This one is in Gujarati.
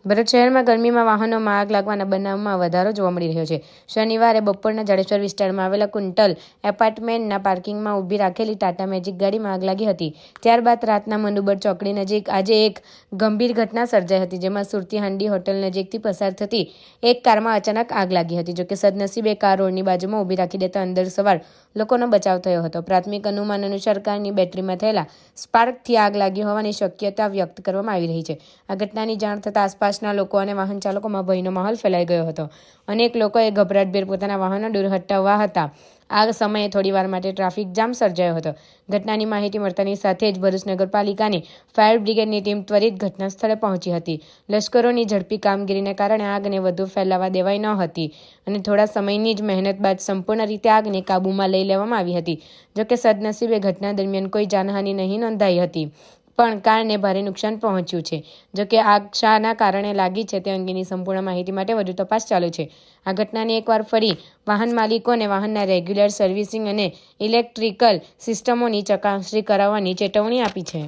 ભરૂચ શહેરમાં ગરમીમાં વાહનોમાં આગ લાગવાના બનાવમાં વધારો જોવા મળી રહ્યો છે. શનિવારે બપોરના જાડેશ્વર વિસ્તારમાં આવેલા કુંટલ એપાર્ટમેન્ટના પાર્કિંગમાં ઊભી રાખેલી ટાટા મેજિક ગાડીમાં આગ લાગી હતી. ત્યારબાદ રાતના મનુબર ચોકડી નજીક આજે એક ગંભીર ઘટના સર્જાઈ હતી, જેમાં સુરતી હાંડી હોટલ નજીકથી પસાર થતી એક કારમાં અચાનક આગ લાગી હતી. જોકે સદનસીબે કાર રોડની બાજુમાં ઊભી રાખી દેતા અંદર સવાર લોકોનો બચાવ થયો હતો. પ્રાથમિક અનુમાન અનુસાર કારની બેટરીમાં થયેલા સ્પાર્કથી આગ લાગી હોવાની શક્યતા વ્યક્ત કરવામાં આવી રહી છે. આ ઘટનાની જાણ થતાં આસપાસના લોકો અને વાહન ચાલકોમાં ભયનો માહોલ ફેલાઈ ગયો હતો. અનેક લોકોએ ગભરાટભેર પોતાના વાહનો દૂર હટાવવા હતા. આ સમયે થોડીવાર માટે ટ્રાફિક જામ સર્જાયો હતો. ઘટનાની માહિતી મળતાની સાથે જ ભરૂચ નગરપાલિકાની ફાયર બ્રિગેડની ટીમ ત્વરિત ઘટના સ્થળે પહોંચી હતી. લશ્કરોની ઝડપી કામગીરીને કારણે આગને વધુ ફેલાવા દેવાઈ ન હતી અને થોડા સમયની જ મહેનત બાદ સંપૂર્ણ રીતે આગને કાબૂમાં લઈ લેવામાં આવી હતી. જોકે સદનસીબે ઘટના દરમિયાન કોઈ જાનહાનિ નહીં નોંધાઈ હતી, પણ કારને ભારે નુકસાન પહોંચ્યું છે. જોકે આગ શાના કારણે લાગી છે તે અંગેની સંપૂર્ણ માહિતી માટે વધુ તપાસ ચાલુ છે. આ ઘટનાની એકવાર ફરી વાહન માલિકોને વાહનના રેગ્યુલર સર્વિસિંગ અને ઇલેક્ટ્રિકલ સિસ્ટમોની ચકાસણી કરાવવાની ચેતવણી આપી છે.